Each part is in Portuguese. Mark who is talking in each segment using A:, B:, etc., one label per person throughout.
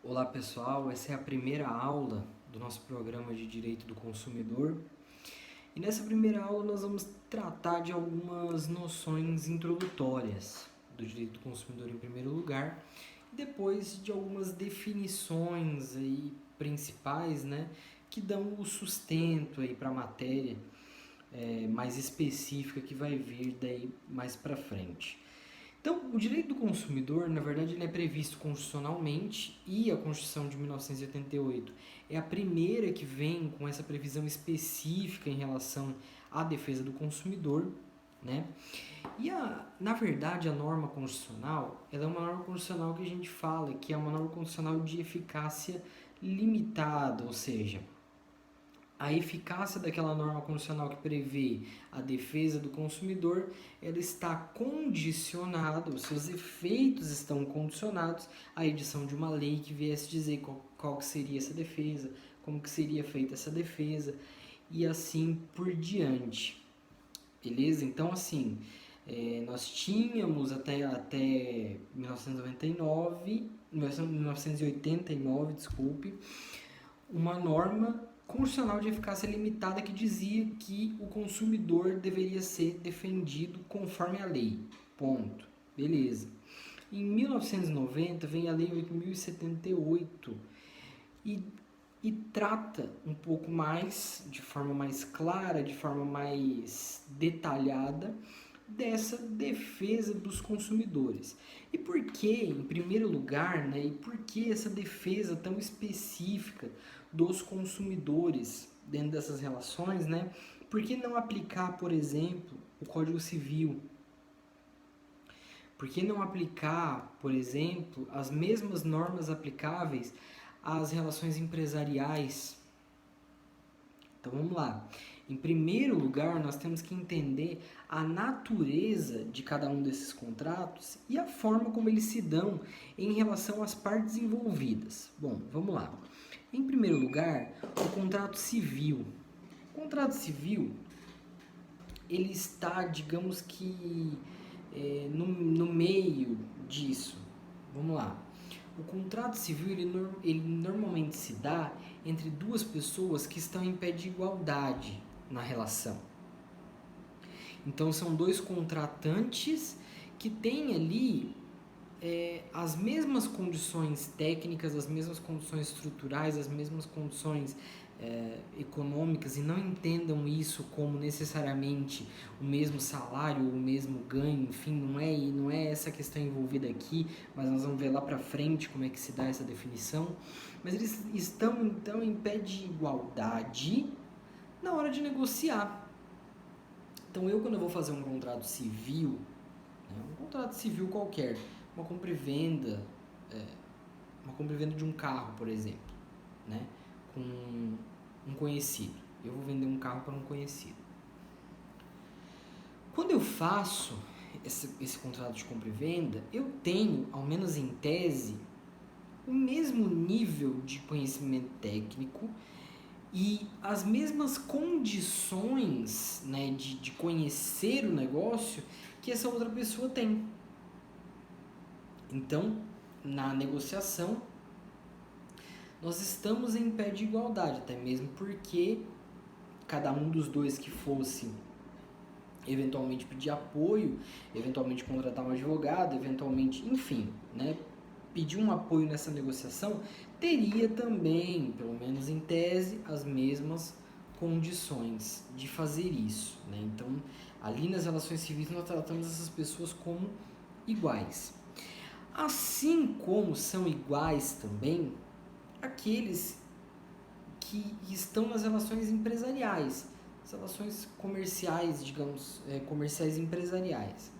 A: Olá pessoal, essa é a primeira aula do nosso programa de Direito do Consumidor e nessa primeira aula nós vamos tratar de algumas noções introdutórias do direito do consumidor em primeiro lugar e depois de algumas definições aí principais, que dão o sustento aí para a matéria mais específica que vai vir daí mais para frente. Então, o direito do consumidor, na verdade, ele é previsto constitucionalmente e a Constituição de 1988 é a primeira que vem com essa previsão específica em relação à defesa do consumidor, né? E na verdade, a norma constitucional, ela é uma norma constitucional que a gente fala que é uma norma constitucional de eficácia limitada, ou seja, a eficácia daquela norma constitucional que prevê a defesa do consumidor, ela está condicionada, os seus efeitos estão condicionados à edição de uma lei que viesse dizer qual que seria essa defesa, como que seria feita essa defesa e assim por diante. Beleza? Então, assim, nós tínhamos até 1989, desculpe, uma norma constitucional de eficácia limitada que dizia que o consumidor deveria ser defendido conforme a lei. Ponto. Beleza. Em 1990 vem a Lei 8.078 e, e trata um pouco mais, de forma mais clara, de forma mais detalhada, dessa defesa dos consumidores. E por que, em primeiro lugar, e por que essa defesa tão específica dos consumidores dentro dessas relações, Por que não aplicar, por exemplo, o Código Civil? Por que não aplicar, por exemplo, as mesmas normas aplicáveis às relações empresariais? Então vamos lá. Em primeiro lugar, nós temos que entender a natureza de cada um desses contratos e a forma como eles se dão em relação às partes envolvidas. Bom, vamos lá. Em primeiro lugar, o contrato civil. O contrato civil, ele está, digamos que, no meio disso. Vamos lá. O contrato civil, ele normalmente se dá entre duas pessoas que estão em pé de igualdade na relação. Então, são dois contratantes que têm ali as mesmas condições técnicas, as mesmas condições estruturais, as mesmas condições econômicas e não entendam isso como necessariamente o mesmo salário ou o mesmo ganho, enfim, não é essa questão envolvida aqui, mas nós vamos ver lá para frente como é que se dá essa definição. Mas eles estão então em pé de igualdade na hora de negociar. Então quando eu vou fazer um contrato civil, um contrato civil qualquer, uma compra e venda, uma compra e venda de um carro, por exemplo, com um conhecido. Eu vou vender um carro para um conhecido. Quando eu faço esse contrato de compra e venda, eu tenho, ao menos em tese, o mesmo nível de conhecimento técnico e as mesmas condições de conhecer o negócio que essa outra pessoa tem. Então, na negociação, nós estamos em pé de igualdade, até mesmo porque cada um dos dois que fosse eventualmente pedir apoio, eventualmente contratar um advogado, eventualmente, enfim, pedir um apoio nessa negociação, teria também, pelo menos em tese, as mesmas condições de fazer isso. Então, ali nas relações civis, nós tratamos essas pessoas como iguais. Assim como são iguais também aqueles que estão nas relações empresariais, as relações comerciais, digamos, comerciais e empresariais.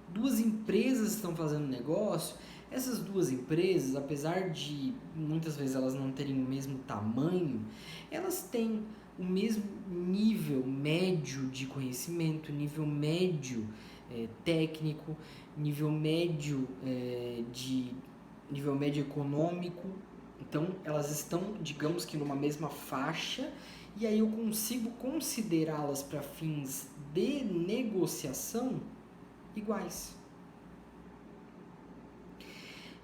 A: Duas empresas estão fazendo negócio, essas duas empresas, apesar de muitas vezes elas não terem o mesmo tamanho, elas têm o mesmo nível médio de conhecimento, nível médio técnico, nível médio econômico. Então elas estão, digamos que numa mesma faixa, e aí eu consigo considerá-las para fins de negociação iguais.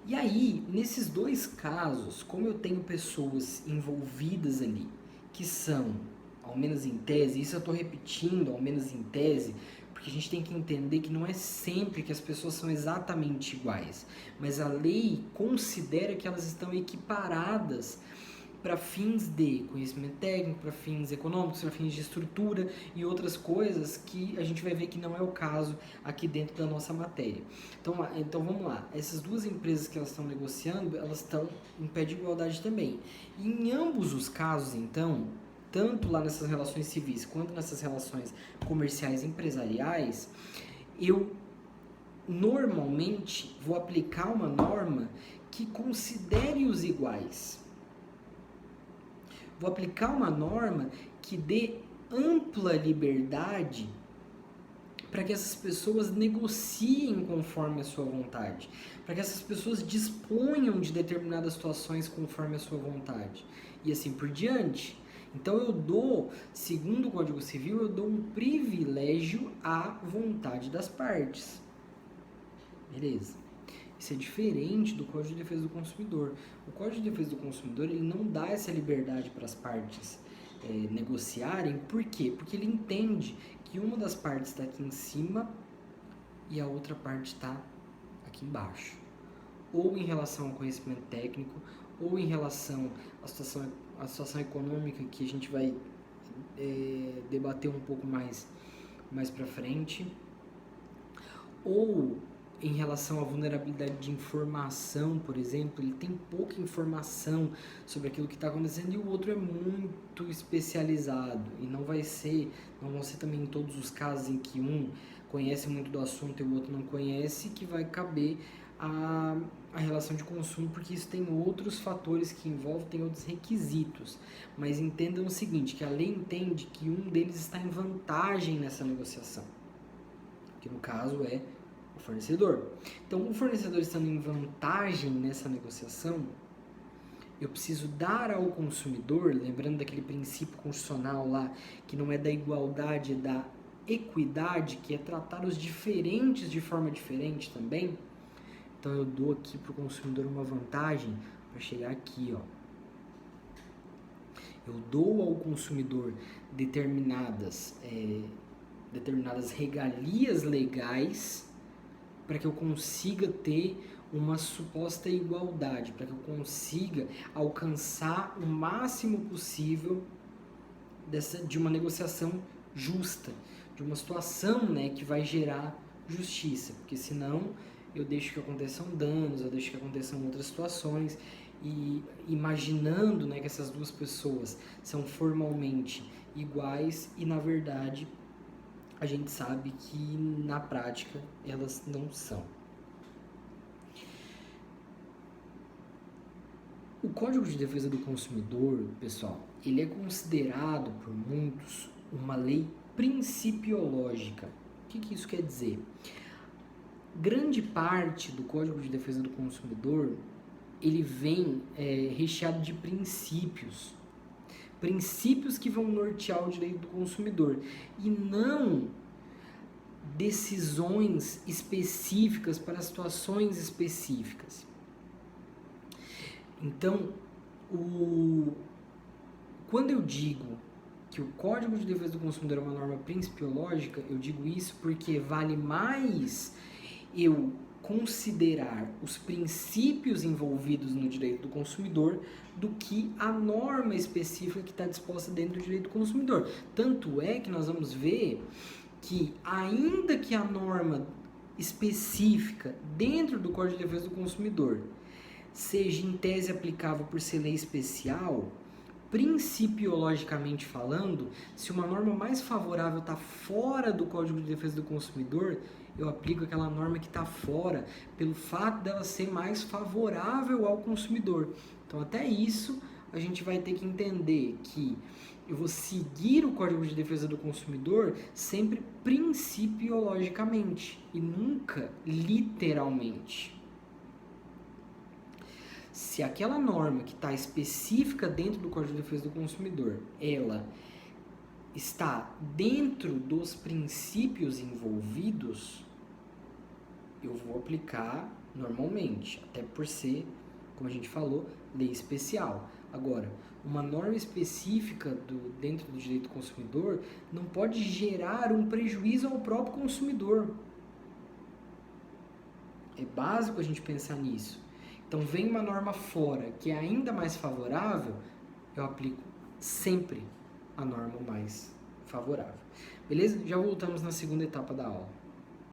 A: E aí, nesses dois casos, como eu tenho pessoas envolvidas ali, que são, ao menos em tese, isso eu estou repetindo, ao menos em tese, porque a gente tem que entender que não é sempre que as pessoas são exatamente iguais, mas a lei considera que elas estão equiparadas para fins de conhecimento técnico, para fins econômicos, para fins de estrutura e outras coisas que a gente vai ver que não é o caso aqui dentro da nossa matéria. Então vamos lá, essas duas empresas que elas estão negociando, elas estão em pé de igualdade também. E em ambos os casos, então, tanto lá nessas relações civis quanto nessas relações comerciais e empresariais, eu normalmente vou aplicar uma norma que considere os iguais. Vou aplicar uma norma que dê ampla liberdade para que essas pessoas negociem conforme a sua vontade, para que essas pessoas disponham de determinadas situações conforme a sua vontade, e assim por diante. Então eu dou, segundo o Código Civil, eu dou um privilégio à vontade das partes. Beleza. Isso é diferente do Código de Defesa do Consumidor. O Código de Defesa do Consumidor, ele não dá essa liberdade para as partes negociarem. Por quê? Porque ele entende que uma das partes está aqui em cima e a outra parte está aqui embaixo. Ou em relação ao conhecimento técnico, ou em relação à situação econômica, que a gente vai debater um pouco mais para frente, ou em relação à vulnerabilidade de informação, por exemplo, ele tem pouca informação sobre aquilo que está acontecendo e o outro é muito especializado e não vão ser também em todos os casos em que um conhece muito do assunto e o outro não conhece, que vai caber a relação de consumo, porque isso tem outros fatores que envolvem, tem outros requisitos. Mas entendam o seguinte, que a lei entende que um deles está em vantagem nessa negociação, que no caso é o fornecedor. Então, o fornecedor estando em vantagem nessa negociação, eu preciso dar ao consumidor, lembrando daquele princípio constitucional lá, que não é da igualdade, é da equidade, que é tratar os diferentes de forma diferente também. Então, eu dou aqui para o consumidor uma vantagem para chegar aqui, ó. Eu dou ao consumidor determinadas regalias legais para que eu consiga ter uma suposta igualdade, para que eu consiga alcançar o máximo possível de uma negociação justa, de uma situação, né, que vai gerar justiça, porque senão eu deixo que aconteçam danos, eu deixo que aconteçam outras situações, e imaginando, né, que essas duas pessoas são formalmente iguais e na verdade a gente sabe que na prática elas não são. O Código de Defesa do Consumidor, pessoal, ele é considerado por muitos uma lei principiológica. O que isso quer dizer? Grande parte do Código de Defesa do Consumidor, ele vem recheado de princípios que vão nortear o direito do consumidor e não decisões específicas para situações específicas. Então, quando eu digo que o Código de Defesa do Consumidor é uma norma principiológica, eu digo isso porque vale mais eu considerar os princípios envolvidos no direito do consumidor do que a norma específica que está disposta dentro do direito do consumidor. Tanto é que nós vamos ver que, ainda que a norma específica dentro do Código de Defesa do Consumidor seja em tese aplicável por ser lei especial, principiologicamente falando, se uma norma mais favorável está fora do Código de Defesa do Consumidor, eu aplico aquela norma que está fora, pelo fato dela ser mais favorável ao consumidor. Então, até isso, a gente vai ter que entender que eu vou seguir o Código de Defesa do Consumidor sempre principiologicamente e nunca literalmente. Se aquela norma que está específica dentro do Código de Defesa do Consumidor, ela está dentro dos princípios envolvidos, eu vou aplicar normalmente, até por ser, como a gente falou, lei especial. Agora, uma norma específica dentro do direito do consumidor não pode gerar um prejuízo ao próprio consumidor. É básico a gente pensar nisso. Então, vem uma norma fora que é ainda mais favorável, eu aplico sempre a norma mais favorável. Beleza? Já voltamos na segunda etapa da aula.